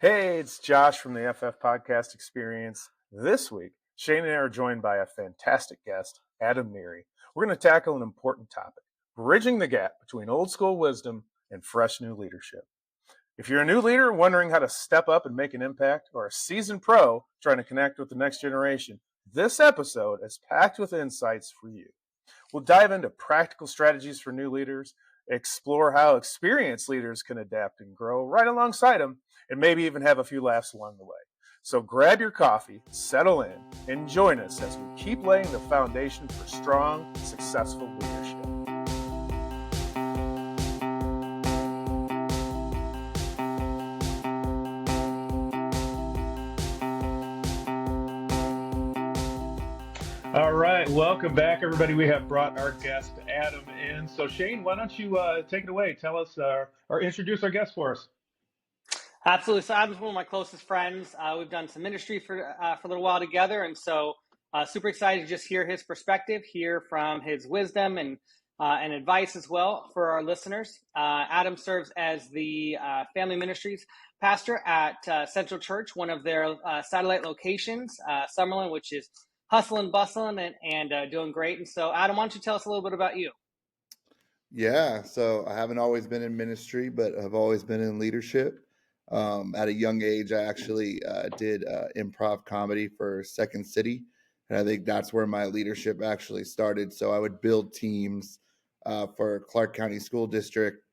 Hey, it's Josh from the FF Podcast Experience. This week, Shane and I are joined by a fantastic guest, Adam Neari. We're going to tackle an important topic, bridging the gap between old school wisdom and fresh new leadership. If you're a new leader wondering how to step up and make an impact, or a seasoned pro trying to connect with the next generation, this episode is packed with insights for you. We'll dive into practical strategies for new leaders, explore how experienced leaders can adapt and grow right alongside them, and maybe even have a few laughs along the way. So grab your coffee, settle in, and join us as we keep laying the foundation for strong, successful leadership. All right, welcome back, everybody. We have brought our guest Adam in. So Shane, why don't you take it away? Tell us or introduce our guest for us. Absolutely. So Adam's one of my closest friends. We've done some ministry for a little while together, and so super excited to just hear his perspective, hear from his wisdom and advice as well for our listeners. Adam serves as the family ministries pastor at Central Church, one of their satellite locations, Summerlin, which is hustling, bustling, and doing great. And so, Adam, why don't you tell us a little bit about you? Yeah, so I haven't always been in ministry, but I've always been in leadership. At a young age, I actually did improv comedy for Second City, and I think that's where my leadership actually started. So I would build teams for Clark County School District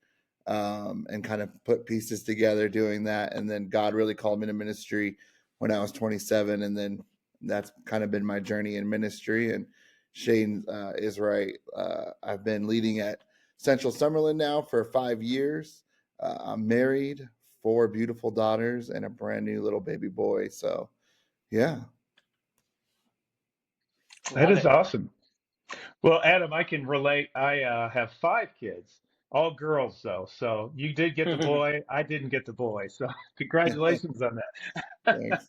and kind of put pieces together doing that. And then God really called me to ministry when I was 27, and then that's kind of been my journey in ministry. And Shane is right. I've been leading at Central Summerlin now for 5 years. I'm married, 4 beautiful daughters, and a brand new little baby boy. So, yeah. That is awesome. Well, Adam, I can relate. I have 5 kids, all girls though. So you did get the boy. I didn't get the boy. So congratulations on that. Thanks.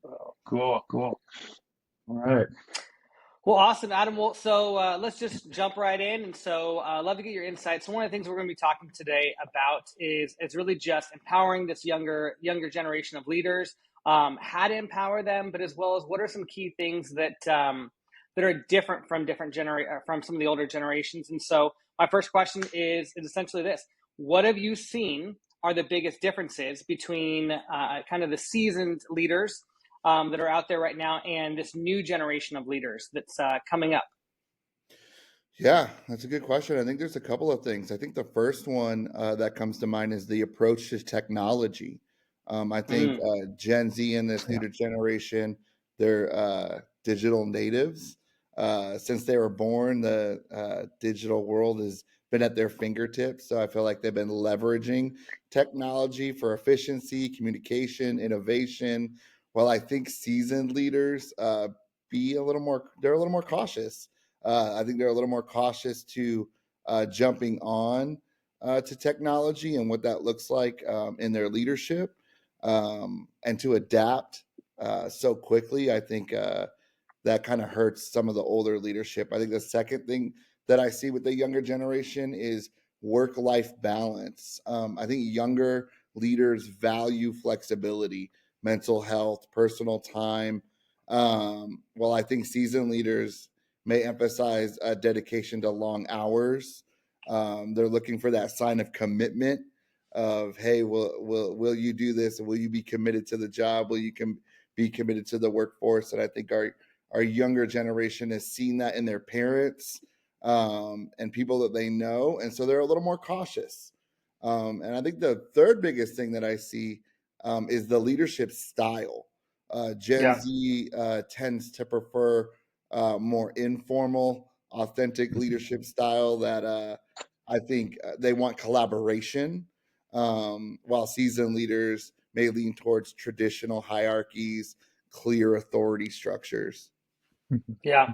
Oh, cool. All right. Well, awesome, Adam. Well, so let's just jump right in. And so I'd love to get your insights. So one of the things we're going to be talking today about is really just empowering this younger generation of leaders, how to empower them, but as well as what are some key things that are different from from some of the older generations. And so my first question is essentially this: what have you seen are the biggest differences between kind of the seasoned leaders that are out there right now and this new generation of leaders that's coming up? Yeah, that's a good question. I think there's a couple of things. I think the first one that comes to mind is the approach to technology. I think Gen Z and this new generation, they're digital natives. Since they were born, the digital world has been at their fingertips. So I feel like they've been leveraging technology for efficiency, communication, innovation. While I think seasoned leaders they're a little more cautious. I think they're a little more cautious to jumping on to technology and what that looks like in their leadership, and to adapt so quickly. I think that kind of hurts some of the older leadership. I think the second thing that I see with the younger generation is work-life balance. I think younger leaders value flexibility, mental health, personal time. While I think seasoned leaders may emphasize dedication to long hours, they're looking for that sign of commitment of, hey, will you do this? Will you be committed to the job? Will you be committed to the workforce? And I think our younger generation has seen that in their parents and people that they know, and so they're a little more cautious. And I think the third biggest thing that I see is the leadership style. Gen Z tends to prefer more informal, authentic leadership style that I think they want collaboration, while seasoned leaders may lean towards traditional hierarchies, clear authority structures. Yeah.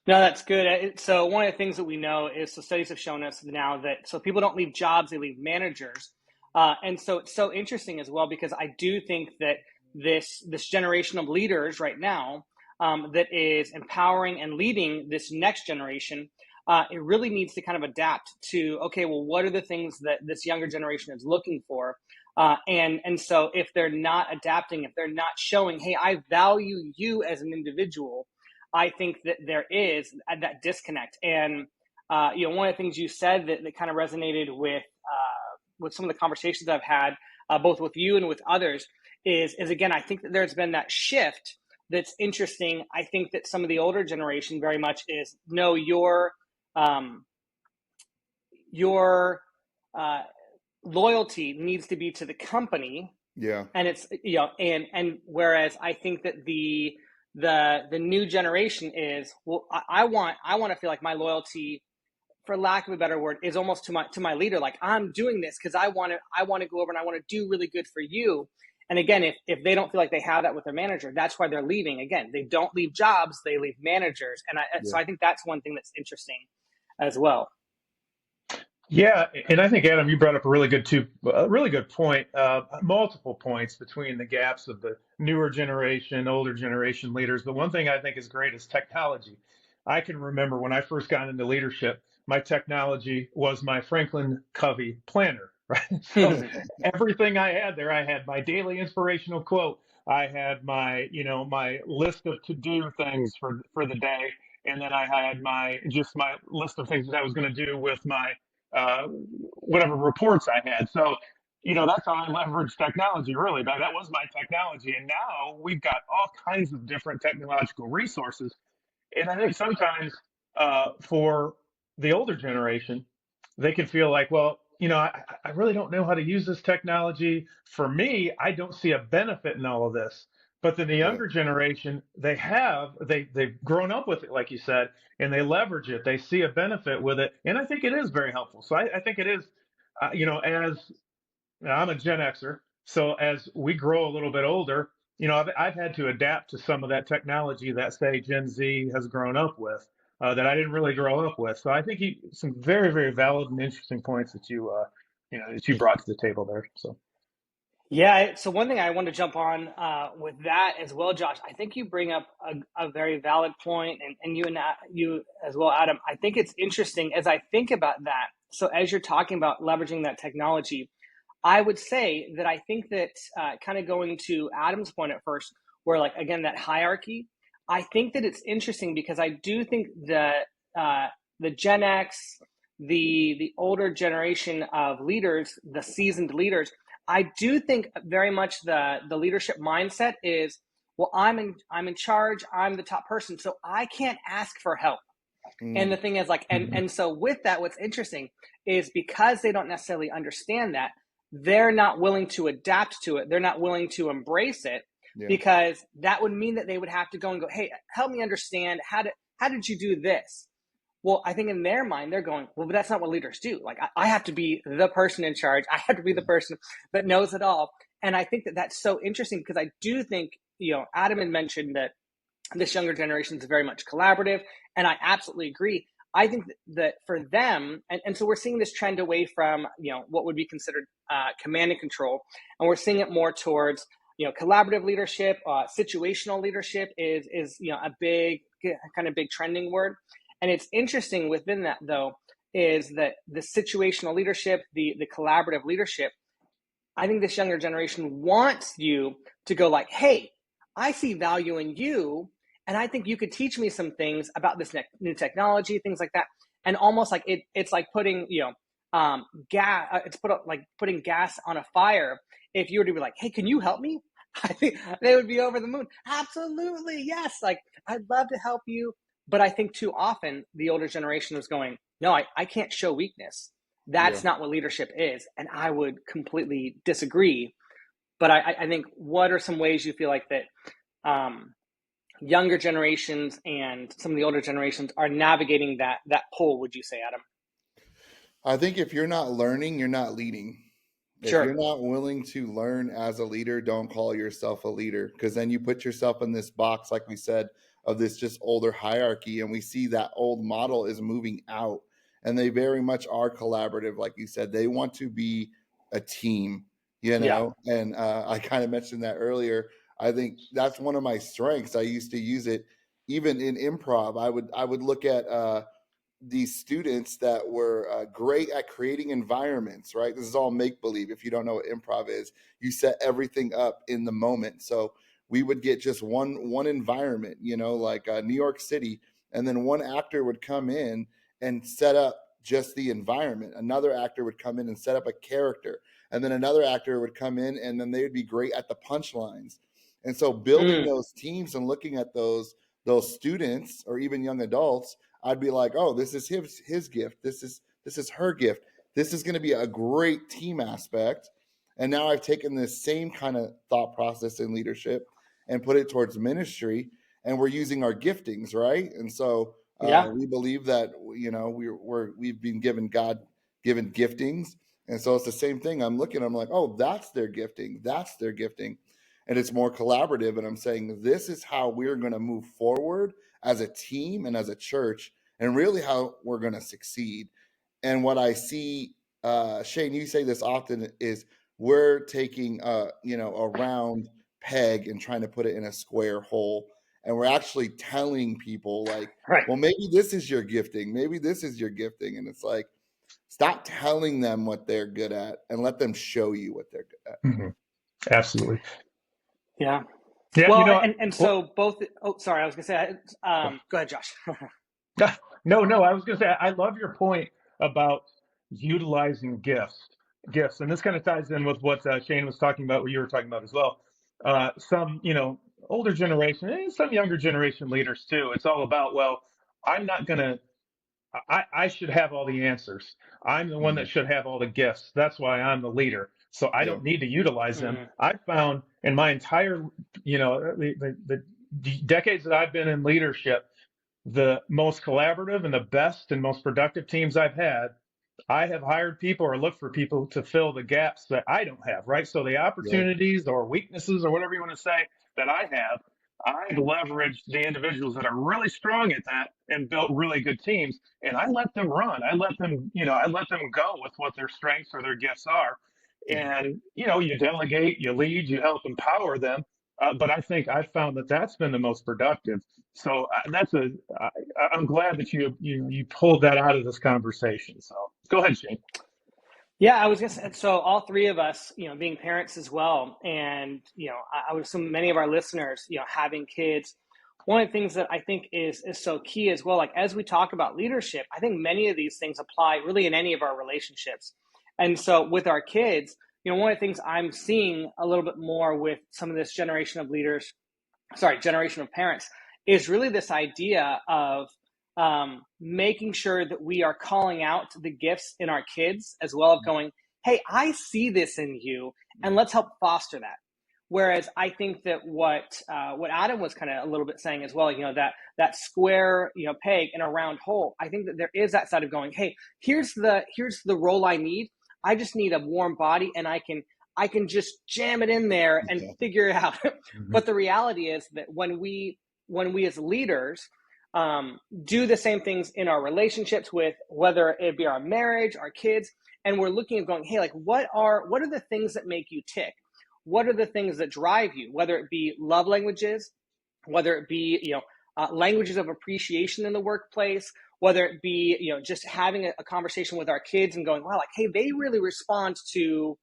No, that's good. So one of the things that we know is, so studies have shown us now that so people don't leave jobs, they leave managers. And so it's so interesting as well, because I do think that this generation of leaders right now that is empowering and leading this next generation, it really needs to kind of adapt to, okay, well, what are the things that this younger generation is looking for? And so if they're not adapting, if they're not showing, hey, I value you as an individual, I think that there is that disconnect. And one of the things you said that kind of resonated with some of the conversations I've had, both with you and with others, is again, I think that there's been that shift that's interesting. I think that some of the older generation very much is, no, your loyalty needs to be to the company. Yeah. And it's, and whereas I think that the new generation is, well, I want to feel like my loyalty, for lack of a better word, is almost to my leader. Like, I'm doing this because I want to go over and I want to do really good for you. And again, if they don't feel like they have that with their manager, that's why they're leaving. Again, they don't leave jobs, they leave managers. So I think that's one thing that's interesting as well. Yeah, and I think, Adam, you brought up a really good point. Multiple points between the gaps of the newer generation, older generation leaders. But one thing I think is great is technology. I can remember when I first got into leadership, my technology was my Franklin Covey planner, right? So everything I had there, I had my daily inspirational quote. I had my list of to-do things for the day, and then I had my list of things that I was going to do with my whatever reports I had. So, that's how I leveraged technology, really. That was my technology. And now we've got all kinds of different technological resources. And I think sometimes for the older generation, they can feel like, well, I really don't know how to use this technology. For me, I don't see a benefit in all of this. But then the younger generation, they've grown up with it, like you said, and they leverage it. They see a benefit with it, and I think it is very helpful. So I think it is, as I'm a Gen Xer, so as we grow a little bit older, I've had to adapt to some of that technology that, say, Gen Z has grown up with, that I didn't really grow up with. So I think some very, very valid and interesting points that you brought to the table there. So. Yeah. So one thing I want to jump on with that as well, Josh, I think you bring up a very valid point, and you as well, Adam. I think it's interesting as I think about that. So as you're talking about leveraging that technology, I would say that I think that kind of going to Adam's point at first, where again, that hierarchy, I think that it's interesting because I do think that the Gen X, the older generation of leaders, the seasoned leaders, I do think very much the leadership mindset is, well, I'm in charge, I'm the top person, so I can't ask for help. And the thing is, and so with that, what's interesting is because they don't necessarily understand that, they're not willing to adapt to it. They're not willing to embrace it, because that would mean that they would have to go and go, hey, help me understand, how did you do this? Well, I think in their mind, they're going, well, but that's not what leaders do. Like, I have to be the person in charge. I have to be the person that knows it all. And I think that that's so interesting, because I do think, Adam had mentioned that this younger generation is very much collaborative. And I absolutely agree. I think that for them, and so we're seeing this trend away from, what would be considered command and control. And we're seeing it more towards, collaborative leadership. Situational leadership is a big trending word. And it's interesting within that, though, is that the situational leadership, the collaborative leadership, I think this younger generation wants you to go like, hey, I see value in you, and I think you could teach me some things about this new technology, things like that. And almost like it's like putting, gas. It's putting gas on a fire. If you were to be like, hey, can you help me? I think they would be over the moon. Absolutely, yes. Like, I'd love to help you. But I think too often the older generation was going, no, I can't show weakness. That's not what leadership is. And I would completely disagree. But I think, what are some ways you feel like that younger generations and some of the older generations are navigating that pull, would you say, Adam? I think if you're not learning, you're not leading. If you're not willing to learn as a leader, don't call yourself a leader, because then you put yourself in this box, like we said, of this just older hierarchy. And we see that old model is moving out, and they very much are collaborative. Like you said, they want to be a team, and I kind of mentioned that earlier. I think that's one of my strengths. I used to use it even in improv. I would look at these students that were great at creating environments, right? This is all make-believe. If you don't know what improv is, you set everything up in the moment. So we would get just one environment, like New York City, and then one actor would come in and set up just the environment. Another actor would come in and set up a character, and then another actor would come in and then they would be great at the punchlines. And so building those teams and looking at those students or even young adults, I'd be like, oh, this is his gift. This is her gift. This is going to be a great team aspect. And now I've taken this same kind of thought process in leadership and put it towards ministry, and we're using our giftings, right? And so we believe that we've been given God-given giftings, and so it's the same thing. I'm like, oh, that's their gifting. That's their gifting. And it's more collaborative. And I'm saying this is how we're going to move forward as a team and as a church, and really how we're going to succeed. And what I see, Shane, you say this often, is we're taking a round peg and trying to put it in a square hole. And we're actually telling people like, well, maybe this is your gifting. Maybe this is your gifting. And it's like, stop telling them what they're good at and let them show you what they're good at. Mm-hmm. Absolutely. Yeah. Yeah. Well, so both. Oh, sorry. I was going to say. Go ahead, Josh. No. I was going to say I love your point about utilizing gifts, and this kind of ties in with what Shane was talking about, what you were talking about as well. Some older generation, and some younger generation leaders too. It's all about, well, I'm not going to. I should have all the answers. I'm the one that should have all the gifts. That's why I'm the leader. So I don't need to utilize them. I found in my entire, the decades that I've been in leadership, the most collaborative and the best and most productive teams I've had, I have hired people or looked for people to fill the gaps that I don't have, right? So the opportunities or weaknesses or whatever you want to say that I have, I've leveraged the individuals that are really strong at that and built really good teams. And I let them run. I let them go with what their strengths or their gifts are. And, you delegate, you lead, you help empower them. But I think I've found that that's been the most productive. So I'm glad that you pulled that out of this conversation. So go ahead, Shane. Yeah, I was going to say, so all three of us, being parents as well, and, I would assume many of our listeners, having kids, one of the things that I think is so key as well, like as we talk about leadership, I think many of these things apply really in any of our relationships. And so with our kids, one of the things I'm seeing a little bit more with some of this generation of parents, is really this idea of making sure that we are calling out the gifts in our kids as well, of going, hey, I see this in you, and let's help foster that. Whereas I think that what Adam was kind of a little bit saying as well, that square peg in a round hole, I think that there is that side of going, hey, here's the role I need. I just need a warm body, and I can just jam it in there and figure it out. But the reality is that when we as leaders do the same things in our relationships, with whether it be our marriage, our kids, and we're looking at going, hey, like what are the things that make you tick? What are the things that drive you? Whether it be love languages, whether it be languages of appreciation in the workplace, whether it be just having a conversation with our kids and going, wow, like, hey, they really respond to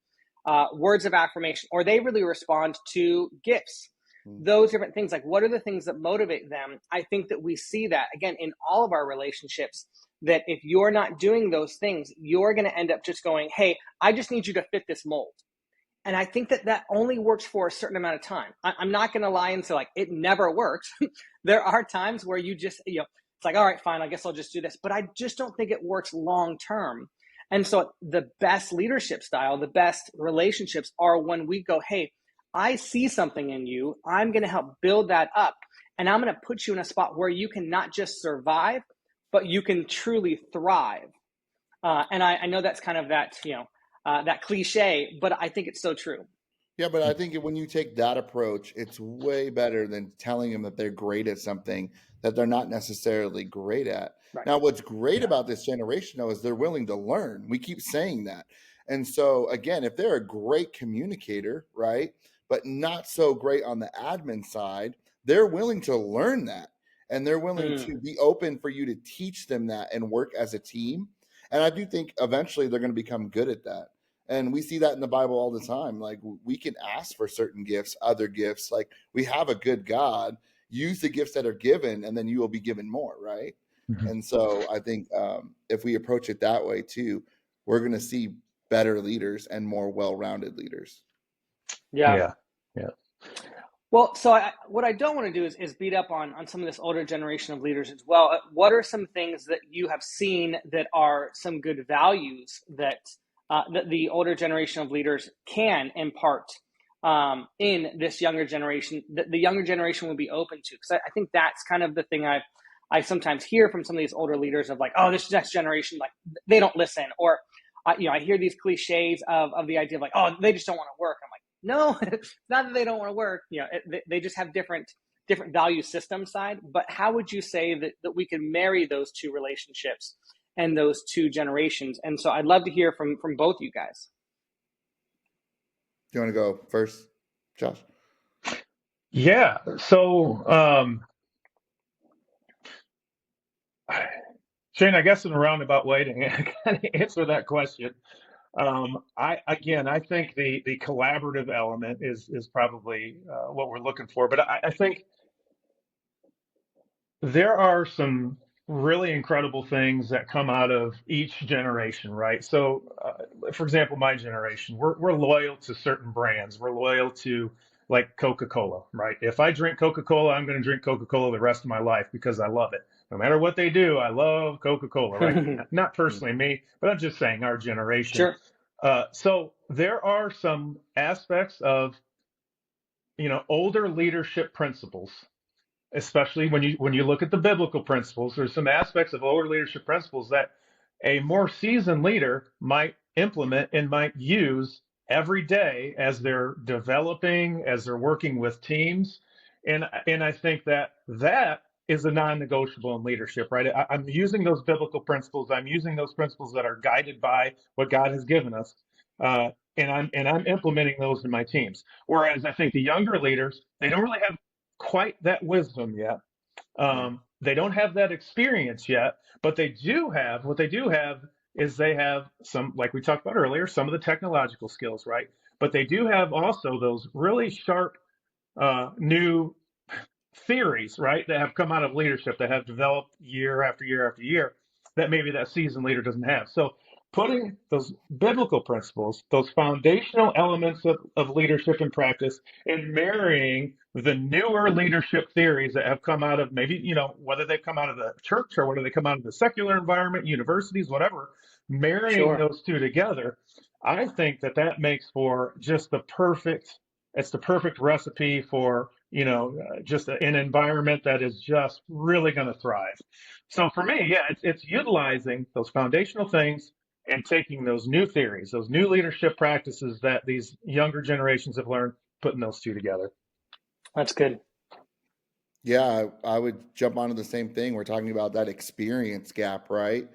words of affirmation, or they really respond to gifts. Those different things, like what are the things that motivate them? I think that we see that again in all of our relationships, that if you're not doing those things, you're going to end up just going, hey, I just need you to fit this mold. And I think that only works for a certain amount of time. I'm not going to lie and say like it never works. There are times where you just, it's like, all right, fine, I guess I'll just do this. But I just don't think it works long term. And so the best leadership style, the best relationships are when we go, hey, I see something in you. I'm going to help build that up. And I'm going to put you in a spot where you can not just survive, but you can truly thrive. And I know that's kind of that, that cliche, but I think it's so true. Yeah, but I think when you take that approach, it's way better than telling them that they're great at something that they're not necessarily great at. Right. Now, what's great about this generation, though, is they're willing to learn. We keep saying that. And so, again, if they're a great communicator, right, but not so great on the admin side, they're willing to learn that. and they're willing to be open for you to teach them that and work as a team. And I do think eventually they're going to become good at that. And we see that in the Bible all the time. Like, we can ask for certain gifts, other gifts. Like, we have a good God. Use the gifts that are given, and then you will be given more, right? Mhm. And so I think if we approach it that way too, we're going to see better leaders and more well-rounded leaders. Yeah. Yeah. Well, so what I don't want to do is beat up on some of this older generation of leaders as well. What are some things that you have seen that are some good values that the older generation of leaders can impart in this younger generation, that the younger generation will be open to? Because I think that's kind of the thing I sometimes hear from some of these older leaders of like, oh, this next generation, like, they don't listen. Or, I hear these cliches of the idea of like, oh, they just don't want to work. I'm like, no, it's not that they don't want to work. They just have different value system side. But how would you say that we can marry those two relationships and those two generations? And so I'd love to hear from both you guys. Do you want to go first, Josh? Yeah. So, Shane, I guess in a roundabout way to kind of answer that question, I think the collaborative element is probably what we're looking for. But I think there are some really incredible things that come out of each generation, right? So, for example, my generation, we're loyal to certain brands. We're loyal to, like, Coca-Cola, right? If I drink Coca-Cola, I'm going to drink Coca-Cola the rest of my life because I love it. No matter what they do, I love Coca-Cola, right? Not personally me, but I'm just saying our generation. Sure. So there are some aspects of, older leadership principles, especially when you look at the biblical principles. There's some aspects of older leadership principles that a more seasoned leader might implement and might use every day as they're developing, as they're working with teams. And I think that is a non-negotiable in leadership, right? I'm using those biblical principles. I'm using those principles that are guided by what God has given us. And I'm implementing those in my teams. Whereas I think the younger leaders, they don't really have quite that wisdom yet. They don't have that experience yet, but they do have is they have some, like we talked about earlier, some of the technological skills, right? But they do have also those really sharp new theories, right, that have come out of leadership that have developed year after year after year that maybe that seasoned leader doesn't have. So putting those biblical principles, those foundational elements of leadership and practice, and marrying the newer leadership theories that have come out of maybe, whether they come out of the church or whether they come out of the secular environment, universities, whatever, marrying those two together, I think that makes for just the perfect recipe for, just an environment that is just really going to thrive. So for me, yeah, it's utilizing those foundational things and taking those new theories, those new leadership practices that these younger generations have learned, putting those two together. That's good. Yeah, I would jump onto the same thing. We're talking about that experience gap, right?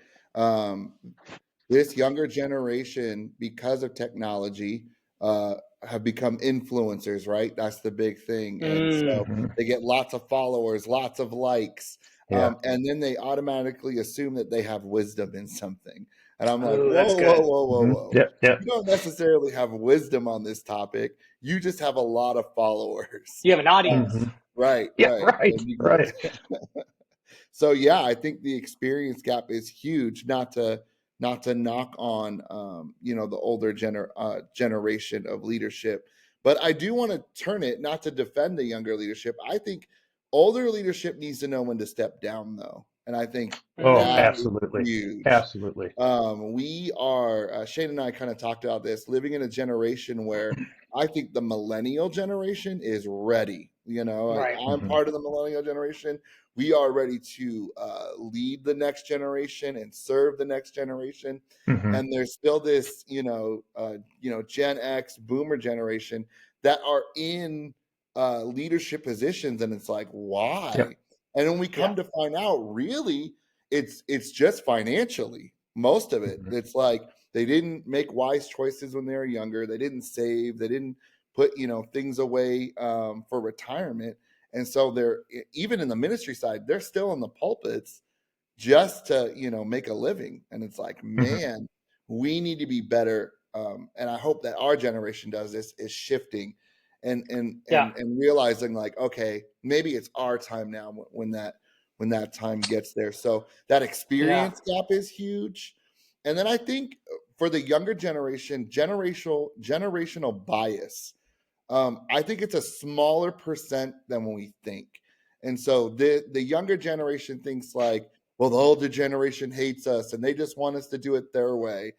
This younger generation, because of technology, have become influencers, right? That's the big thing. And so they get lots of followers, lots of likes, and then they automatically assume that they have wisdom in something. And I'm like, whoa. Yep. You don't necessarily have wisdom on this topic. You just have a lot of followers. You have an audience. Right. Right. So yeah, I think the experience gap is huge. Not to knock on the older generation of leadership, but I do want to turn it, not to defend the younger leadership. I think older leadership needs to know when to step down, though, and I think absolutely is huge. Absolutely. We are Shane and I kind of talked about this, living in a generation where I think the millennial generation is ready. Right. I'm part of the millennial generation. We are ready to lead the next generation and serve the next generation. And there's still this, Gen X boomer generation that are in leadership positions. And it's like, why? Yep. And when we come to find out, really, it's just financially, most of it. It's like they didn't make wise choices when they were younger. They didn't save. They didn't put, things away for retirement. And so they're, even in the ministry side, they're still in the pulpits just to, make a living. And it's like, man, we need to be better. And I hope that our generation does this, is shifting and realizing like, okay, maybe it's our time now when that time gets there. So that experience gap is huge. And then I think for the younger generation, generational bias, I think it's a smaller percent than when we think. And so the younger generation thinks like, well, the older generation hates us and they just want us to do it their way.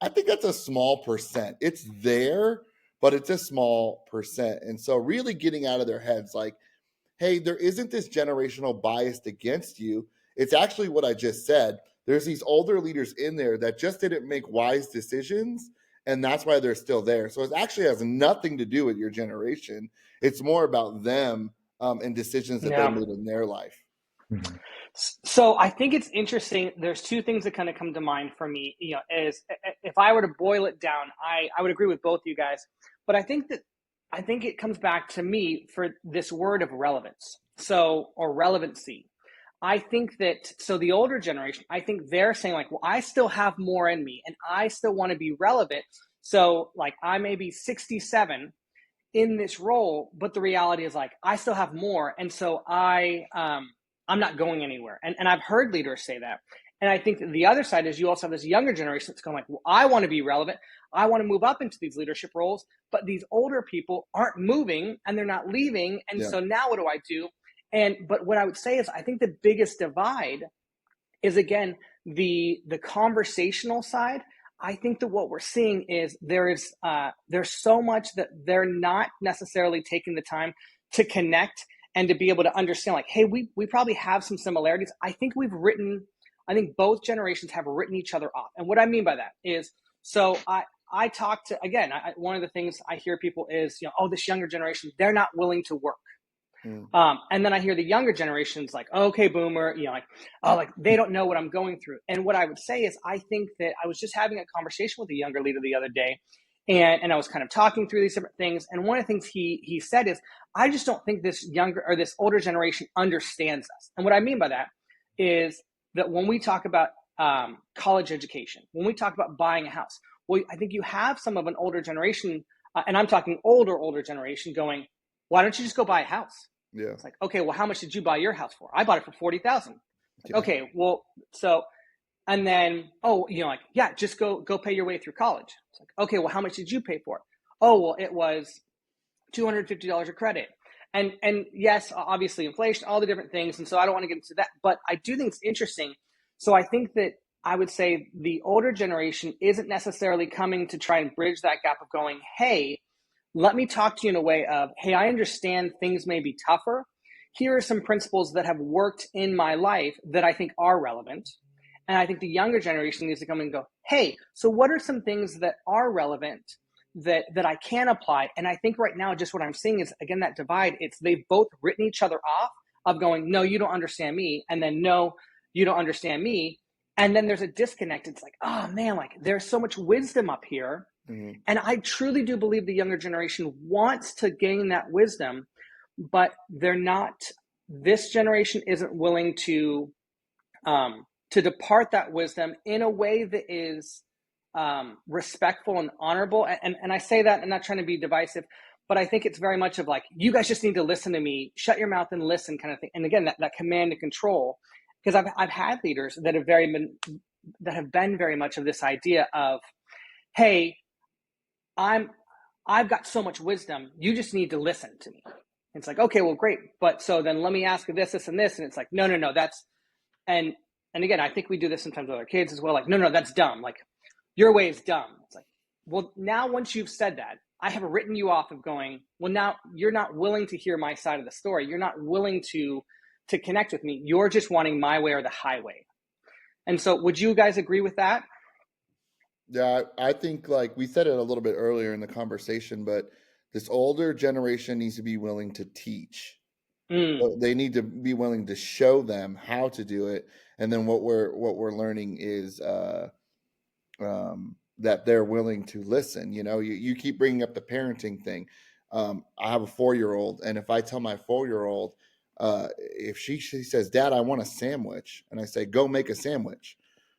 I think that's a small percent. It's there, but it's a small percent. And so really getting out of their heads like, hey, there isn't this generational bias against you. It's actually what I just said. There's these older leaders in there that just didn't make wise decisions, and that's why they're still there. So it actually has nothing to do with your generation. It's more about them and decisions that they made in their life. Mm-hmm. So I think it's interesting. There's two things that kind of come to mind for me, is if I were to boil it down, I would agree with both you guys, but I think it comes back to me for this word of relevance. Or relevancy. I think that, so the older generation, I think they're saying like, well, I still have more in me and I still want to be relevant. So like I may be 67 in this role, but the reality is like, I still have more. And so I'm not going anywhere. And I've heard leaders say that. And I think that the other side is you also have this younger generation that's going like, well, I want to be relevant. I want to move up into these leadership roles, but these older people aren't moving and they're not leaving. And so now what do I do? But what I would say is I think the biggest divide is, again, the conversational side. I think that what we're seeing is there's so much that they're not necessarily taking the time to connect and to be able to understand like, hey, we probably have some similarities. I think both generations have written each other off. And what I mean by that is, so I talk to, again, one of the things I hear people is, oh, this younger generation, they're not willing to work. And then I hear the younger generations like, okay, boomer, like, oh, like they don't know what I'm going through. And what I would say is, I think that I was just having a conversation with a younger leader the other day, and I was kind of talking through these different things. And one of the things he said is, I just don't think this older generation understands us. And what I mean by that is that when we talk about college education, when we talk about buying a house, well, I think you have some of an older generation, and I'm talking older generation going, why don't you just go buy a house? Yeah. It's like, okay, well, how much did you buy your house for? I bought it for $40,000. Yeah. Okay, well, so, and then, like, yeah, just go pay your way through college. It's like, okay, well, how much did you pay for it? Oh, well, it was $250 a credit. And yes, obviously inflation, all the different things. And so I don't want to get into that, but I do think it's interesting. So I think that I would say the older generation isn't necessarily coming to try and bridge that gap of going, hey, let me talk to you in a way of, hey, I understand things may be tougher. Here are some principles that have worked in my life that I think are relevant. And I think the younger generation needs to come and go, hey, so what are some things that are relevant that I can apply? And I think right now, just what I'm seeing is, again, that divide. It's they've both written each other off of going, no, you don't understand me. And then, no, you don't understand me. And then there's a disconnect. It's like, oh man, like there's so much wisdom up here. Mm-hmm. And I truly do believe the younger generation wants to gain that wisdom, but they're not, this generation isn't willing to depart that wisdom in a way that is respectful and honorable. And I say that, I'm not trying to be divisive, but I think it's very much of like, you guys just need to listen to me, shut your mouth and listen kind of thing. And again, that command and control, because I've had leaders that have been very much of this idea of, hey, I've got so much wisdom, you just need to listen to me. It's like, okay, well, great. But so then let me ask you this, and this. And it's like, no, that's, and again, I think we do this sometimes with our kids as well. Like, no, that's dumb. Like, your way is dumb. It's like, well, now once you've said that, I have written you off of going, well, now you're not willing to hear my side of the story. You're not willing to connect with me. You're just wanting my way or the highway. And so would you guys agree with that? Yeah, I think like we said it a little bit earlier in the conversation, but this older generation needs to be willing to teach. So they need to be willing to show them how to do it. And then what we're learning is that they're willing to listen. You keep bringing up the parenting thing. I have a 4-year-old, and if I tell my 4-year-old, if she says, Dad, I want a sandwich, and I say, go make a sandwich,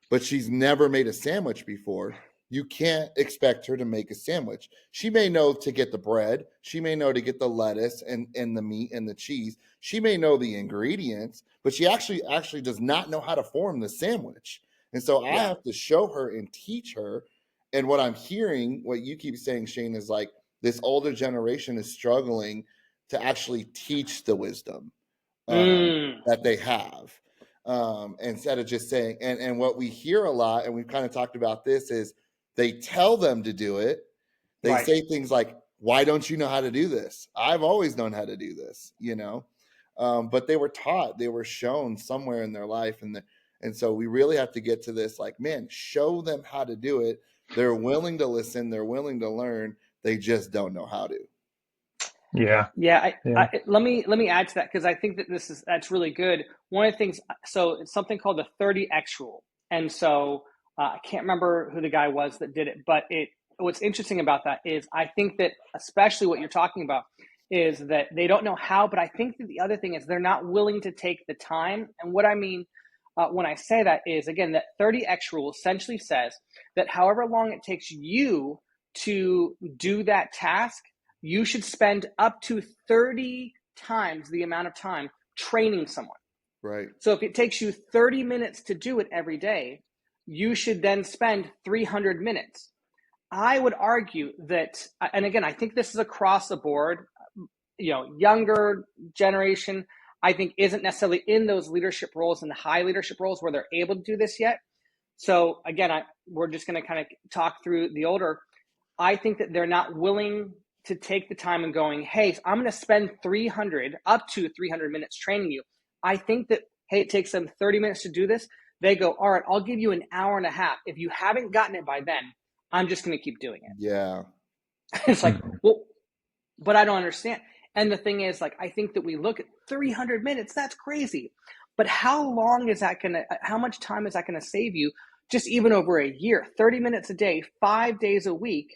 but she's never made a sandwich before, you can't expect her to make a sandwich. She may know to get the bread. She may know to get the lettuce and the meat and the cheese. She may know the ingredients, but she actually does not know how to form the sandwich. And so I have to show her and teach her. And what I'm hearing, what you keep saying, Shane, is like this older generation is struggling to actually teach the wisdom that they have. Instead of just saying, and what we hear a lot, and we've kind of talked about this, is they tell them to do it. They say things like, why don't you know how to do this? I've always known how to do this, but they were taught, they were shown somewhere in their life. And so we really have to get to this, like, man, show them how to do it. They're willing to listen. They're willing to learn. They just don't know how to. Yeah. Let me add to that, because I think that that's really good. One of the things, so it's something called the 30X rule. And so I can't remember who the guy was that did it, but what's interesting about that is I think that especially what you're talking about is that they don't know how, but I think that the other thing is they're not willing to take the time. And what I mean when I say that is, again, that 30X rule essentially says that however long it takes you to do that task, you should spend up to 30 times the amount of time training someone. Right. So if it takes you 30 minutes to do it every day, you should then spend 300 minutes. I would argue that, and again, I think this is across the board, younger generation, I think isn't necessarily in those leadership roles and the high leadership roles where they're able to do this yet. So again, we're just going to kind of talk through the older. I think that they're not willing to take the time and going, hey, I'm going to spend up to 300 minutes training you. I think that, hey, it takes them 30 minutes to do this. They go, all right, I'll give you an hour and a half. If you haven't gotten it by then, I'm just going to keep doing it. Yeah. It's like, well, but I don't understand. And the thing is, like, I think that we look at 300 minutes, that's crazy. But how much time is that going to save you just even over a year? 30 minutes a day, 5 days a week,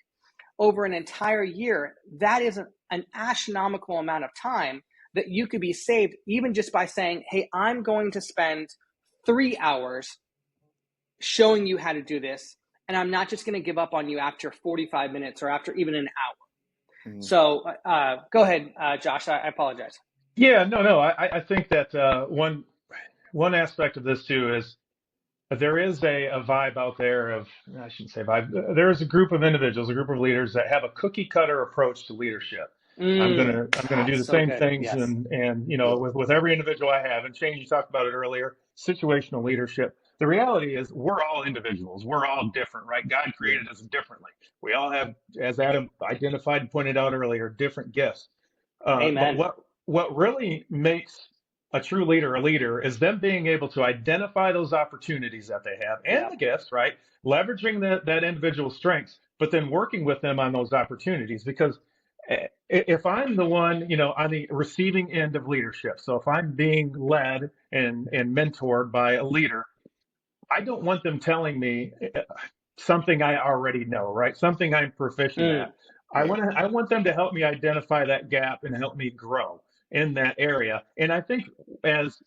over an entire year, that is an astronomical amount of time that you could be saved even just by saying, hey, I'm going to spend 3 hours showing you how to do this, and I'm not just going to give up on you after 45 minutes or after even an hour. Mm-hmm. So go ahead, Josh. I apologize. Yeah, no. I think that one aspect of this too is there is a vibe out there of, I shouldn't say vibe, there is a group of individuals, a group of leaders that have a cookie cutter approach to leadership. I'm gonna do the same things, yes. and with every individual I have. And Shane, you talked about it earlier, situational leadership. The reality is we're all individuals. We're all different, right? God created us differently. We all have, as Adam identified and pointed out earlier, different gifts. Amen. But what really makes a true leader a leader is them being able to identify those opportunities that they have and the gifts, right? Leveraging that individual's strengths, but then working with them on those opportunities. Because if I'm the one, on the receiving end of leadership, so if I'm being led and mentored by a leader, I don't want them telling me something I already know, right? Something I'm proficient at. I want them to help me identify that gap and help me grow in that area. And I think as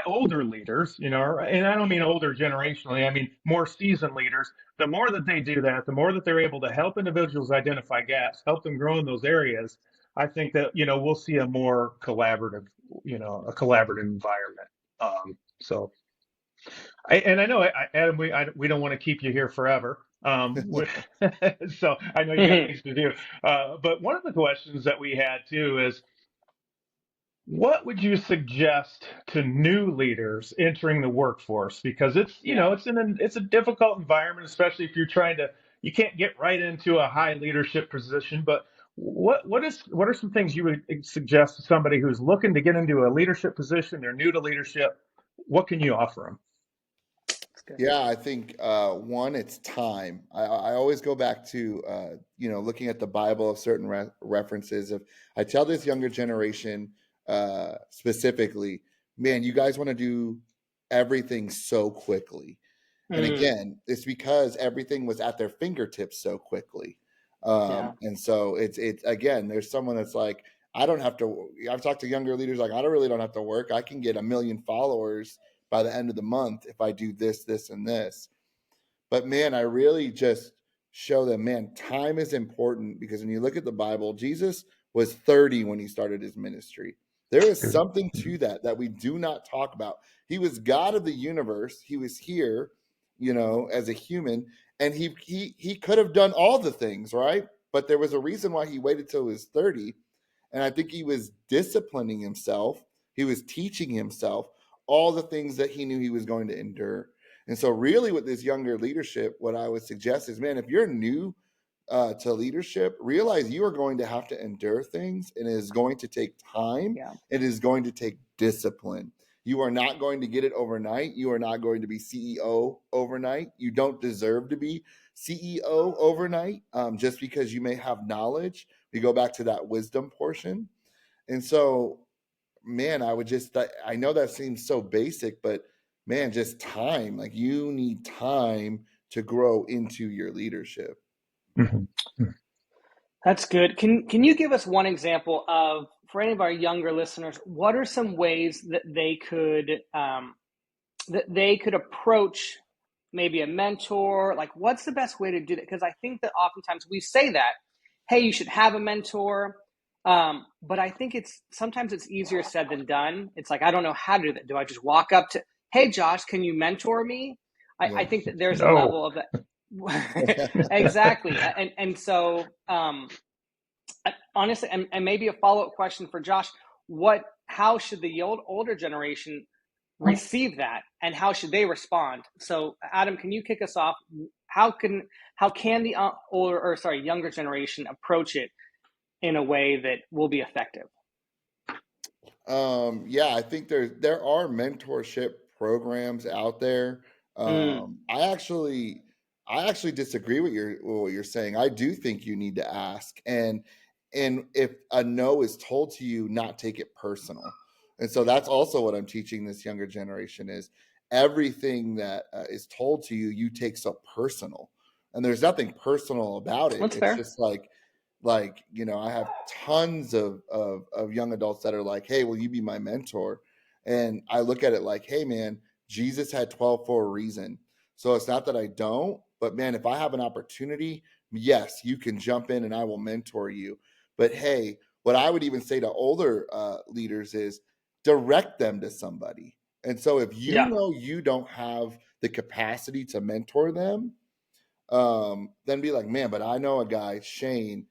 older leaders, and I don't mean older generationally, I mean more seasoned leaders, the more that they do that, the more that they're able to help individuals identify gaps, help them grow in those areas, I think that, we'll see a more collaborative, a collaborative environment. And I know, Adam, we don't want to keep you here forever. So I know you got things to do. But one of the questions that we had too is, what would you suggest to new leaders entering the workforce? Because it's, it's a difficult environment, especially if you can't get right into a high leadership position. But what are some things you would suggest to somebody who's looking to get into a leadership position? They're new to leadership. What can you offer them? Yeah, I think one, it's time. I always go back to looking at the Bible of certain references. I tell this younger generation specifically, man, you guys want to do everything so quickly, and again, it's because everything was at their fingertips so quickly. Yeah. And so it's again, there's someone that's like, I don't have to. I've talked to younger leaders like, I don't have to work. I can get 1 million followers by the end of the month if I do this, this, and this. But man, I really just show them, man, time is important, because when you look at the Bible, Jesus was 30 when he started his ministry. There is something to that we do not talk about. He was God of the universe. He was here, as a human, and he could have done all the things, right? But there was a reason why he waited till he was 30. And I think he was disciplining himself. He was teaching himself all the things that he knew he was going to endure. And so really with this younger leadership, what I would suggest is, man, if you're new to leadership, realize you are going to have to endure things, and it is going to take time. Yeah. It is going to take discipline. You are not going to get it overnight. You are not going to be CEO overnight. You don't deserve to be CEO overnight, just because you may have knowledge. We go back to that wisdom portion. And so, man, I know that seems so basic, but man, just time. Like, you need time to grow into your leadership. That's good. Can you give us one example of, for any of our younger listeners, what are some ways that they could approach maybe a mentor? Like, what's the best way to do that? Because I think that oftentimes we say that, hey, you should have a mentor. But I think sometimes it's easier said than done. It's like, I don't know how to do that. Do I just walk up to, hey, Josh, can you mentor me? I think that there's a level of that. Exactly. And so, honestly, and maybe a follow-up question for Josh, how should the older generation receive that, and how should they respond? So Adam, can you kick us off? How can the younger generation approach it in a way that will be effective? I think there are mentorship programs out there. I actually disagree with what you're saying. I do think you need to ask, and if a no is told to you, not take it personal. And so that's also what I'm teaching this younger generation is, everything that is told to you, you take so personal, and there's nothing personal about it. That's It's fair. just like, I have tons of young adults that are like, hey, will you be my mentor? And I look at it like, hey, man, Jesus had 12 for a reason. So it's not that I don't, but man, if I have an opportunity, yes, you can jump in and I will mentor you. But hey, what I would even say to older leaders is, direct them to somebody. And so if you know you don't have the capacity to mentor them, then be like, man, but I know a guy, Shane,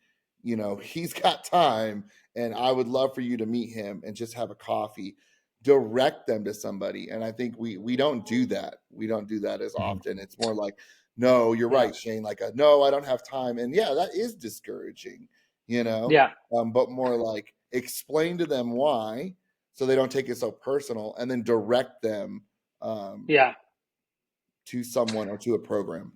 he's got time, and I would love for you to meet him and just have a coffee. Direct them to somebody. And I think we don't do that. We don't do that as often. It's more like, no, you're right, Shane. Like, no, I don't have time. And yeah, that is discouraging, but more like, explain to them why, so they don't take it so personal, and then direct them to someone or to a program.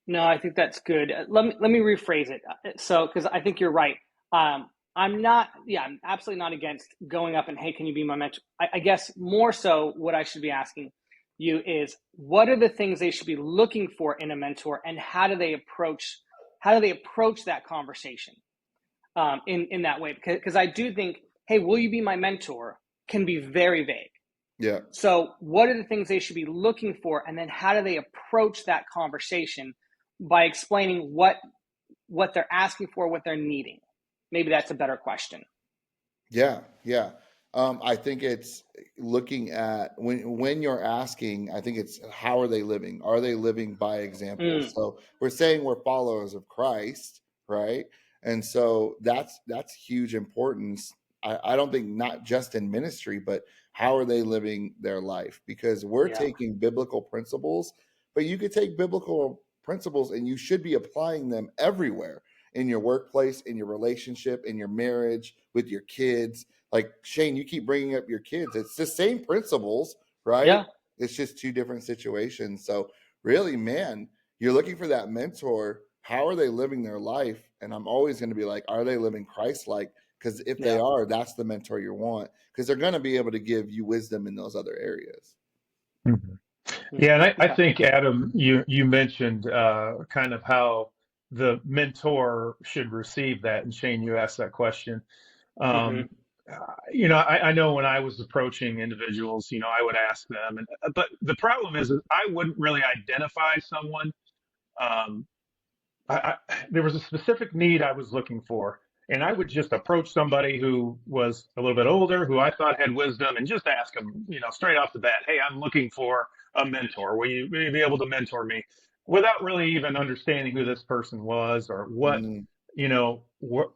No, I think that's good. Let me rephrase it. So, because I think you're right. I'm absolutely not against going up and, hey, can you be my mentor? I guess more so what I should be asking you is, what are the things they should be looking for in a mentor, and how do they approach that conversation in that way? Because I do think, hey, will you be my mentor, can be very vague. Yeah. So what are the things they should be looking for, and then how do they approach that conversation by explaining what they're asking for, what they're needing? Maybe that's a better question. Yeah. I think it's looking at, when you're asking, I think it's, how are they living? Are they living by example? So we're saying we're followers of Christ, right? And so that's huge importance. I don't think, not just in ministry, but how are they living their life? Because we're taking biblical principles, but you could take biblical principles and you should be applying them everywhere, in your workplace, in your relationship, in your marriage, with your kids. Like, Shane, you keep bringing up your kids. It's the same principles, right? Yeah. It's just two different situations. So really, man, you're looking for that mentor. How are they living their life? And I'm always going to be like, are they living Christ-like? Because if they are, that's the mentor you want, because they're going to be able to give you wisdom in those other areas. Yeah, and I think, Adam, you mentioned kind of how the mentor should receive that. And Shane, you asked that question. Hmm. Um, I know when I was approaching individuals, I would ask them, but the problem is I wouldn't really identify someone. Um, there was a specific need I was looking for, and I would just approach somebody who was a little bit older, who I thought had wisdom, and just ask them, straight off the bat, "Hey, I'm looking for a mentor. Will you be able to mentor me?" Without really even understanding who this person was or what, Mm, you know, what,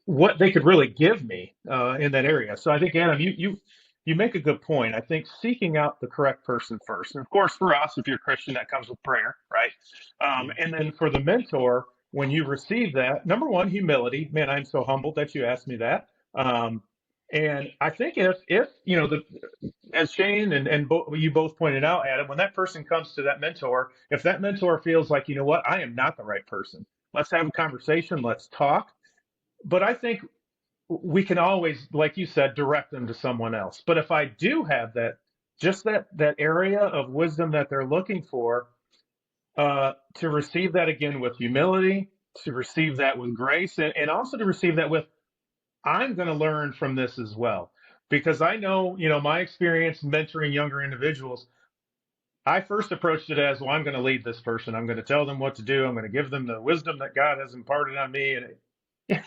what they could really give me in that area. So I think, Adam, you make a good point. I think seeking out the correct person first, and of course, for us, if you're a Christian, that comes with prayer, right? And then for the mentor, when you receive that, number one, humility. Man, I'm so humbled that you asked me that. And I think if as Shane and you both pointed out, Adam, when that person comes to that mentor, if that mentor feels like, what, I am not the right person, let's have a conversation, let's talk. But I think we can always, like you said, direct them to someone else. But if I do have that area of wisdom that they're looking for, to receive that again with humility, to receive that with grace, and also to receive that with, I'm going to learn from this as well. Because I know, my experience mentoring younger individuals, I first approached it as, well, I'm going to lead this person. I'm going to tell them what to do. I'm going to give them the wisdom that God has imparted on me. And mm,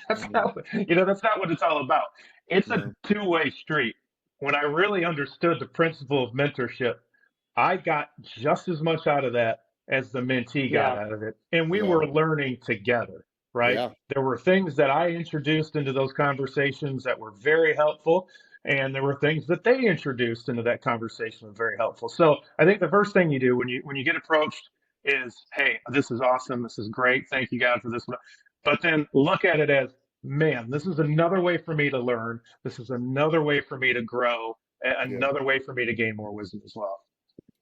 that's not what it's all about. It's a no, two-way street. When I really understood the principle of mentorship, I got just as much out of that as the mentee got Yeah. out of it. And we yeah, were learning together, right? yeah, There were things that I introduced into those conversations that were very helpful. And there were things that they introduced into that conversation that were very helpful. So I think the first thing you do when you get approached is, hey, this is awesome. This is great. Thank you, God, for this. But then look at it as, man, this is another way for me to learn. This is another way for me to grow, yeah. another way for me to gain more wisdom as well.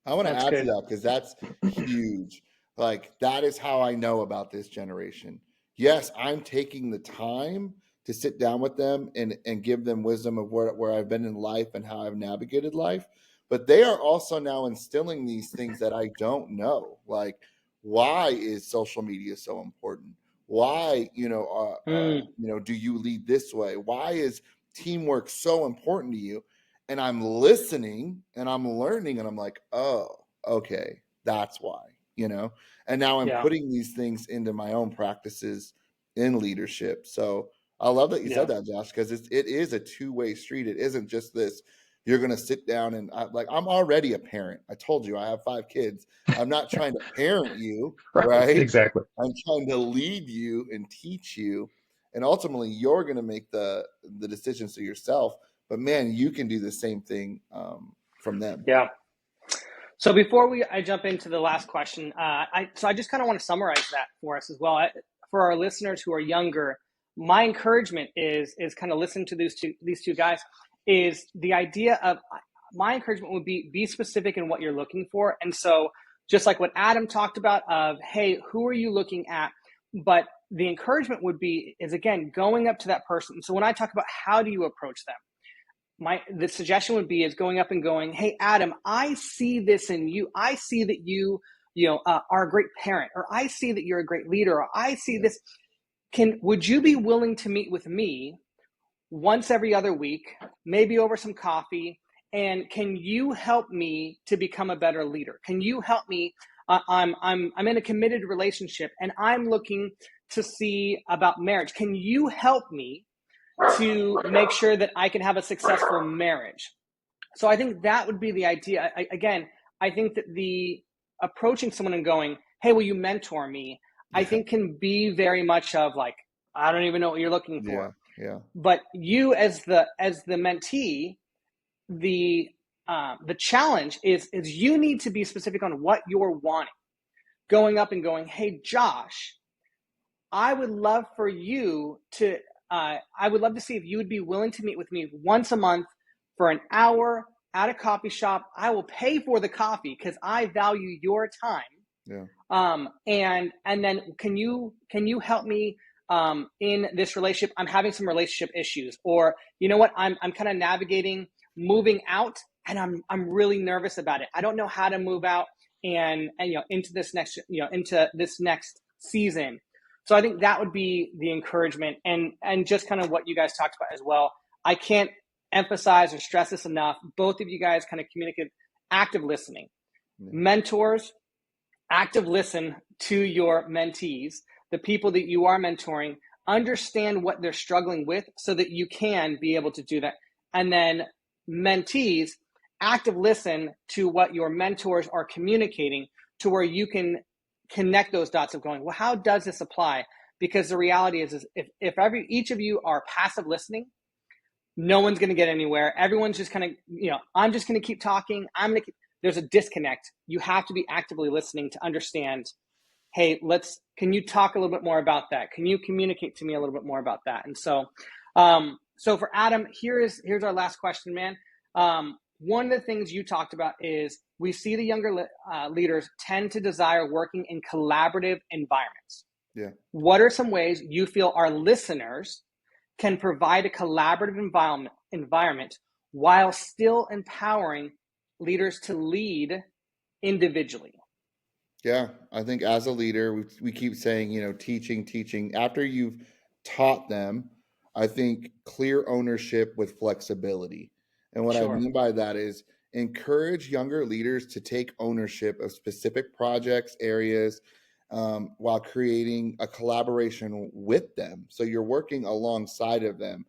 I want to That's add to good. that because that's huge. Like, that is how I know about this generation. Yes, I'm taking the time to sit down with them and give them wisdom of where I've been in life and how I've navigated life. But they are also now instilling these things that I don't know. Like, why is social media so important? Why, Mm, do you lead this way? Why is teamwork so important to you? And I'm listening and I'm learning and I'm like, oh, okay, that's why, and now I'm yeah. putting these things into my own practices in leadership. So I love that you Yeah. said that, Josh, because it is a two-way street. It isn't just this, you're going to sit down and I'm already a parent. I told you I have 5 kids. I'm not trying to parent you, Right. right? Exactly. I'm trying to lead you and teach you. And ultimately you're going to make the decisions to yourself. But man, you can do the same thing from them. Yeah. So before I jump into the last question, I just kind of want to summarize that for us as well. For our listeners who are younger, my encouragement is kind of listen to these two guys. Is the idea of my encouragement would be specific in what you're looking for, and so just like what Adam talked about of, hey, who are you looking at? But the encouragement would be is again going up to that person. So when I talk about how do you approach them, the suggestion would be is going up and going, hey, Adam, I see this in you. I see that you are a great parent, or I see that you're a great leader, or I see Yeah. this. Would you be willing to meet with me once every other week, maybe over some coffee? And can you help me to become a better leader? Can you help me? I'm in a committed relationship and I'm looking to see about marriage. Can you help me to make sure that I can have a successful marriage? So I think that would be the idea. I think that the approaching someone and going, hey, will you mentor me? I Yeah. think can be very much of like, I don't even know what you're looking Yeah. for. Yeah. But you as the mentee, the challenge is you need to be specific on what you're wanting. Going up and going, hey, Josh, I would love for you to, I would love to see if you would be willing to meet with me once a month for an hour at a coffee shop. I will pay for the coffee because I value your time. Yeah. And then can you help me in this relationship? I'm having some relationship issues, or you know what? I'm kind of navigating moving out, and I'm really nervous about it. I don't know how to move out and into this next into this next season. So I think that would be the encouragement, and just kind of what you guys talked about as well. I can't emphasize or stress this enough. Both of you guys kind of communicate active listening. Mentors, active listen to your mentees, the people that you are mentoring, understand what they're struggling with so that you can be able to do that. And then mentees, active listen to what your mentors are communicating to where you can connect those dots of going, well, how does this apply? Because the reality is if each of you are passive listening, no one's going to get anywhere. Everyone's just kind of, I'm just going to keep talking. There's a disconnect. You have to be actively listening to understand, hey, can you talk a little bit more about that? Can you communicate to me a little bit more about that? And so, so for Adam, here's our last question, man. One of the things you talked about is we see the younger leaders tend to desire working in collaborative environments. Yeah. What are some ways you feel our listeners can provide a collaborative environment while still empowering leaders to lead individually? Yeah, I think as a leader, we keep saying, teaching. After you've taught them, I think clear ownership with flexibility. And what I mean by that is encourage younger leaders to take ownership of specific projects, areas, while creating a collaboration with them. So you're working alongside of them.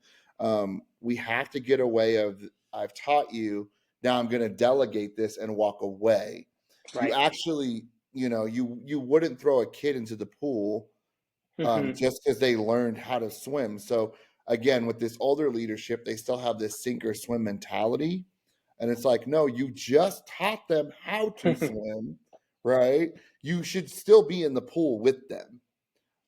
We have to get away of, I've taught you, now I'm going to delegate this and walk away. Right. You actually, you wouldn't throw a kid into the pool just because they learned how to swim. So again, with this older leadership, they still have this sink or swim mentality. And it's like, no, you just taught them how to swim, right? You should still be in the pool with them.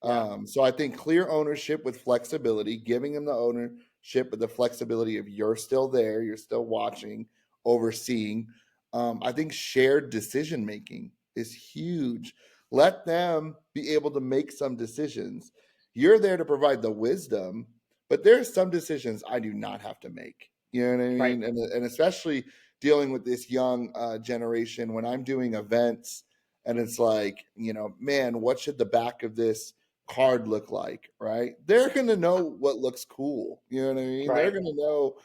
Yeah. So I think clear ownership with flexibility, giving them the ownership with the flexibility of you're still there, you're still watching, overseeing. I think shared decision making is huge. Let them be able to make some decisions. You're there to provide the wisdom, but there's some decisions I do not have to make. You know what I mean? Right. And especially dealing with this young generation, when I'm doing events and it's like, man, what should the back of this card look like, right? They're going to know what looks cool. You know what I mean? Right. They're going to know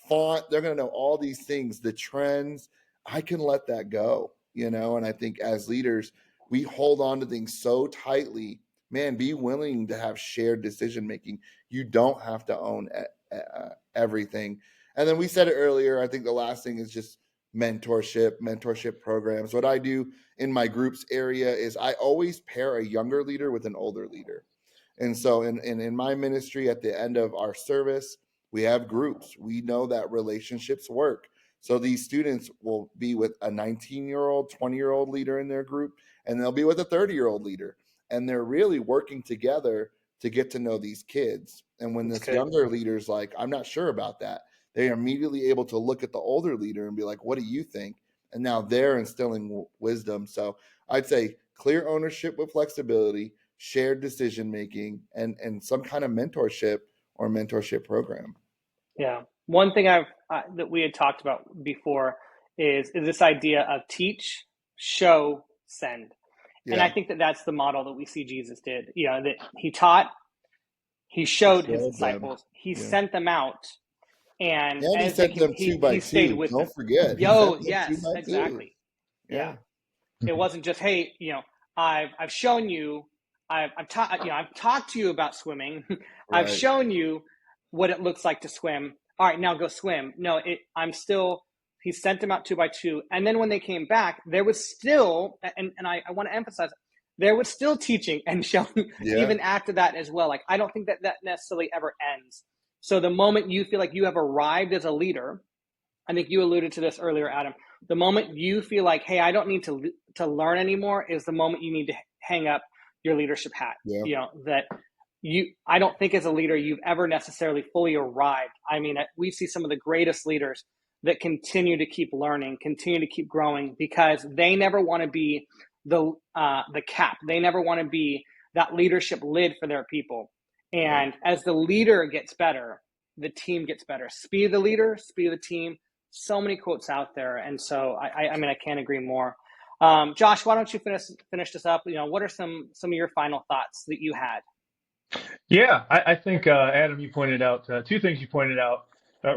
font. They're going to know all these things, the trends. I can let that go, and I think as leaders, we hold on to things so tightly. Man, be willing to have shared decision making. You don't have to own everything. And then we said it earlier, I think the last thing is just mentorship programs. What I do in my groups area is I always pair a younger leader with an older leader. And so in my ministry, at the end of our service, we have groups. We know that relationships work. So these students will be with a 19-year-old, 20-year-old leader in their group, and they'll be with a 30-year-old leader. And they're really working together to get to know these kids. And when this younger leader's like, I'm not sure about that, they are immediately able to look at the older leader and be like, what do you think? And now they're instilling wisdom. So I'd say clear ownership with flexibility, shared decision-making, and some kind of mentorship or mentorship program. Yeah. One thing that we had talked about before is this idea of teach, show, send. Yeah. And I think that's the model that we see Jesus did. That he taught, he showed his disciples, he sent them out, and he sent them two by two. Stayed with Don't them. forget. Yes, exactly. Yeah. It wasn't just, hey, I've shown you, I've talked to you about swimming. I've shown you what it looks like to swim. All right, now go swim. No, he sent them out 2 by 2. And then when they came back, there was still, and I want to emphasize, there was still teaching and showing even after that as well. Like, I don't think that necessarily ever ends. So the moment you feel like you have arrived as a leader, I think you alluded to this earlier, Adam, the moment you feel like, hey, I don't need to learn anymore is the moment you need to hang up your leadership hat. Yeah. I don't think as a leader you've ever necessarily fully arrived. I mean, we see some of the greatest leaders that continue to keep learning, continue to keep growing, because they never want to be the cap. They never want to be that leadership lid for their people. And as the leader gets better, the team gets better. Speed of the leader, speed of the team. So many quotes out there. And so I mean, I can't agree more. Josh, why don't you finish this up? What are some of your final thoughts that you had? Yeah, I think Adam, you pointed out two things. You pointed out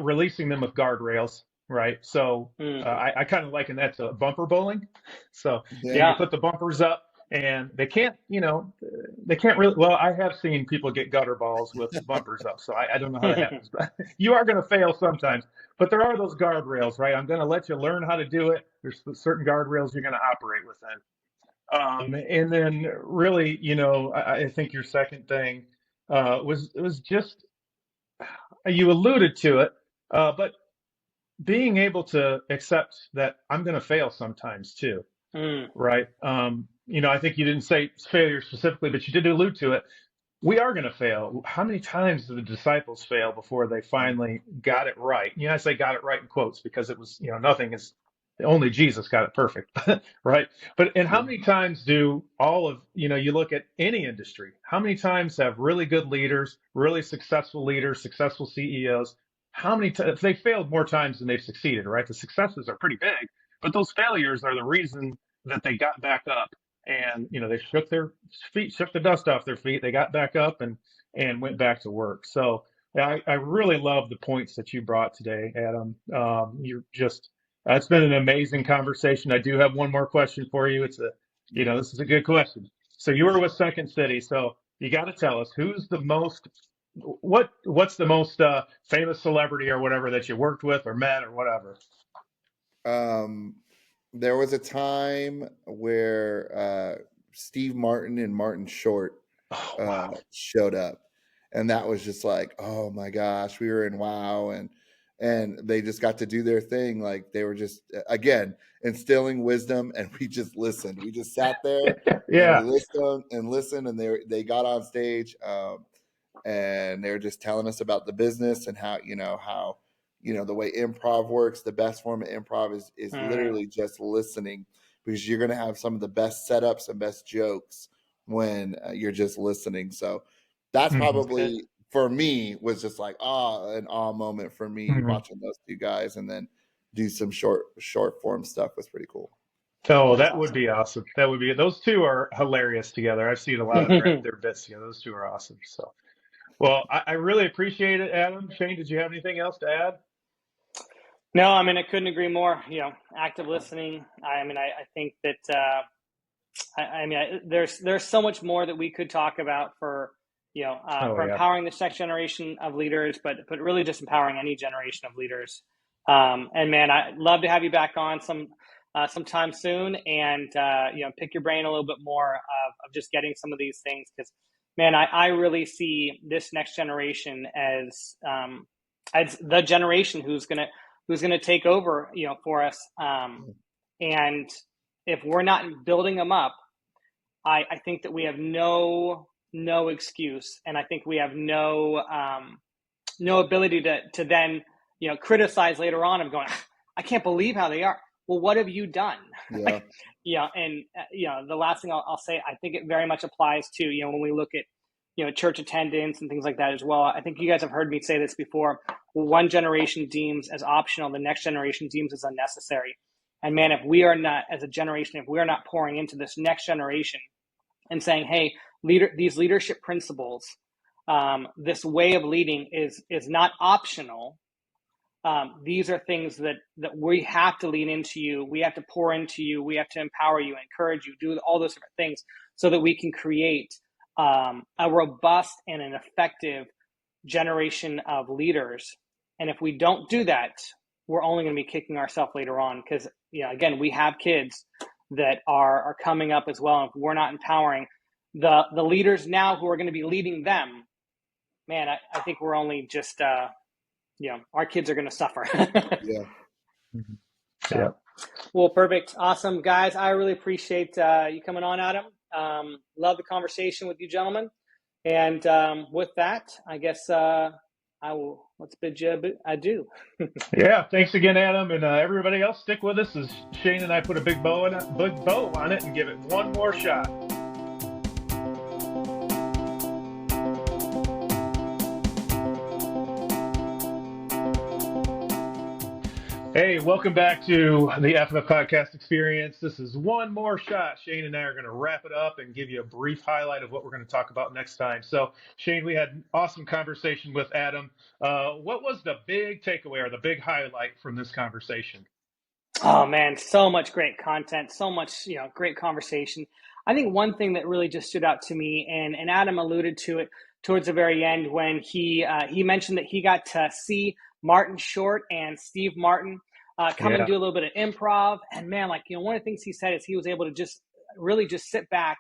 releasing them with guardrails, right? So I kind of liken that to bumper bowling. So Yeah. you Yeah. put the bumpers up, and they can't, they can't really. Well, I have seen people get gutter balls with bumpers up, so I don't know how that happens, but you are going to fail sometimes. But there are those guardrails, right? I'm going to let you learn how to do it. There's certain guardrails you're going to operate within. And then really, I think your second thing was just you alluded to it, but being able to accept that I'm going to fail sometimes too, Mm. right? I think you didn't say failure specifically, but you did allude to it. We are going to fail. How many times did the disciples fail before they finally got it right? I say got it right in quotes because it was, nothing is, only Jesus got it perfect, right? And how many times do all of, you look at any industry, how many times have really good leaders, really successful leaders, successful CEOs, how many times they failed more times than they've succeeded, right? The successes are pretty big, but those failures are the reason that they got back up and they shook their feet, shook the dust off their feet. They got back up and went back to work. So I really love the points that you brought today, Adam. You're just it's been an amazing conversation. I do have one more question for you. This is a good question. So you were with Second City, so you got to tell us who's the most what's the most famous celebrity or whatever that you worked with or met or whatever. There was a time where Steve Martin and Martin Short Wow. showed up, and that was just like, oh my gosh, we were in wow, and they just got to do their thing. Like they were just again instilling wisdom, and we just listened. We just sat there and we Yeah. listened, and they got on stage, and they were just telling us about the business and how the way improv works. The best form of improv is literally just listening, because you're going to have some of the best setups and best jokes when you're just listening. So that's probably for me was just like an awe moment for me watching those two guys, and then do some short form stuff was pretty cool. Oh, that would be awesome. That would be those two are hilarious together. I've seen a lot of their bits together. Those two are awesome. So, well, I really appreciate it, Adam. Shane, did you have anything else to add? No, I mean, I couldn't agree more. Active listening. I think that there's so much more that we could talk about for empowering this next generation of leaders, but really just empowering any generation of leaders. And man, I'd love to have you back on sometime soon, and pick your brain a little bit more of just getting some of these things, because man, I really see this next generation as the generation who's gonna take over for us, and if we're not building them up, I think that we have no excuse, and I think we have no ability to then criticize later on of going, I can't believe how they are. Well, what have you done? Yeah. And the last thing I'll say, I think it very much applies to when we look at church attendance and things like that as well. I think you guys have heard me say this before. One generation deems as optional, the next generation deems as unnecessary. And man, if we are not, as a generation, if we're not pouring into this next generation and saying, hey, these leadership principles, this way of leading is not optional. These are things that we have to lean into you. We have to pour into you. We have to empower you, encourage you, do all those different things so that we can create a robust and an effective generation of leaders. And if we don't do that, we're only going to be kicking ourselves later on, because again, we have kids that are coming up as well. And if we're not empowering the leaders now who are going to be leading them, man, I think we're only just our kids are going to suffer. Yeah. Yeah. Well, perfect. Awesome, guys. I really appreciate you coming on, Adam. Love the conversation with you gentlemen. And with that, I guess let's bid you adieu. Yeah. Thanks again, Adam. And everybody else, stick with us as Shane and I put a big bow on it and give it one more shot. Hey, welcome back to the FF Podcast Experience. This is one more shot. Shane and I are going to wrap it up and give you a brief highlight of what we're going to talk about next time. So, Shane, we had an awesome conversation with Adam. What was the big takeaway or the big highlight from this conversation? Oh man, so much great content, so much, great conversation. I think one thing that really just stood out to me, and Adam alluded to it towards the very end when he mentioned that he got to see Martin Short and Steve Martin come and Yeah, do a little bit of improv. And man, one of the things he said is he was able to just really just sit back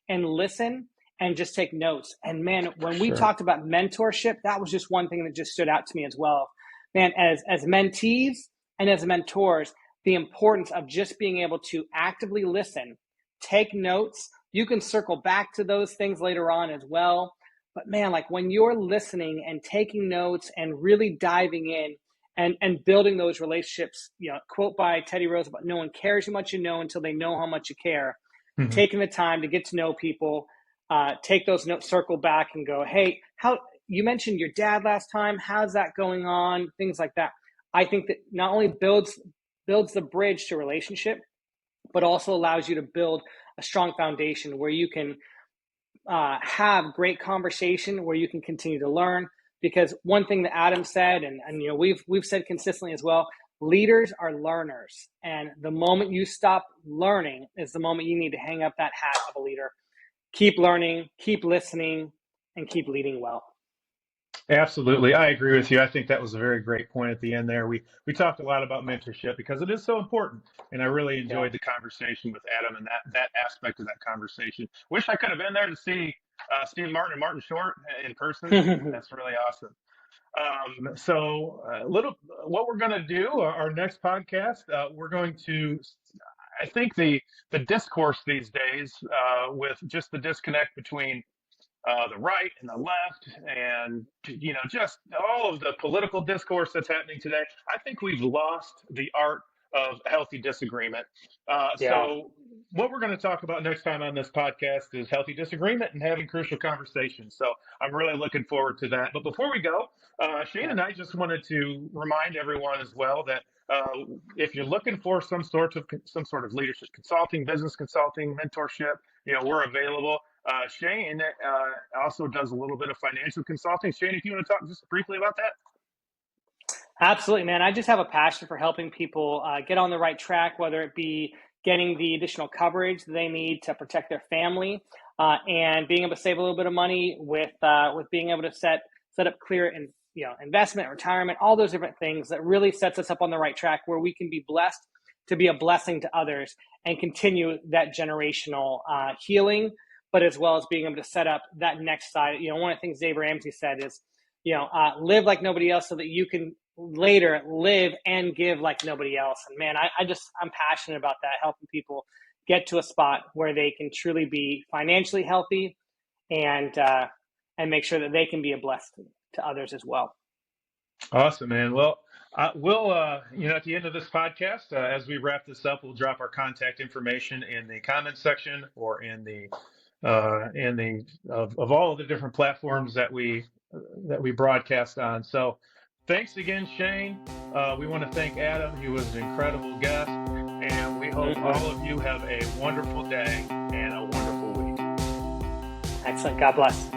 and listen and just take notes. And man, when we sure. talked about mentorship, that was just one thing that just stood out to me as well. Man, as mentees and as mentors, the importance of just being able to actively listen, take notes. You can circle back to those things later on as well. But man, when you're listening and taking notes and really diving in and building those relationships, quote by Teddy Roosevelt, no one cares how much you know until they know how much you care. Mm-hmm. Taking the time to get to know people, take those notes, circle back and go, hey, how you mentioned your dad last time, how's that going on? Things like that. I think that not only builds the bridge to relationship, but also allows you to build a strong foundation where you can have great conversation, where you can continue to learn. Because one thing that Adam said, and we've said consistently as well, leaders are learners, and the moment you stop learning is the moment you need to hang up that hat of a leader. Keep learning, keep listening, and keep leading well. Absolutely. I agree with you. I think that was a very great point at the end there. We talked a lot about mentorship because it is so important. And I really enjoyed the conversation with Adam and that aspect of that conversation. Wish I could have been there to see Steve Martin and Martin Short in person. That's really awesome. What we're going to do, our next podcast, we're going to, I think the discourse these days with just the disconnect between the right and the left, and just all of the political discourse that's happening today. I think we've lost the art of healthy disagreement. So what we're going to talk about next time on this podcast is healthy disagreement and having crucial conversations. So I'm really looking forward to that. But before we go, Shane and I just wanted to remind everyone as well that if you're looking for some sort of leadership consulting, business consulting, mentorship, we're available. Shane also does a little bit of financial consulting. Shane, if you want to talk just briefly about that. Absolutely, man. I just have a passion for helping people get on the right track, whether it be getting the additional coverage they need to protect their family and being able to save a little bit of money with being able to set up clear investment, retirement, all those different things that really sets us up on the right track where we can be blessed to be a blessing to others and continue that generational healing, but as well as being able to set up that next side. One of the things Dave Ramsey said is, live like nobody else so that you can later live and give like nobody else. And man, I'm passionate about that, helping people get to a spot where they can truly be financially healthy and make sure that they can be a blessing to others as well. Awesome, man. Well, we'll, at the end of this podcast, as we wrap this up, we'll drop our contact information in the comments section or in the of all of the different platforms that we broadcast on. So thanks again, Shane. We want to thank Adam. He was an incredible guest, and we hope all of you have a wonderful day and a wonderful week. Excellent. God bless.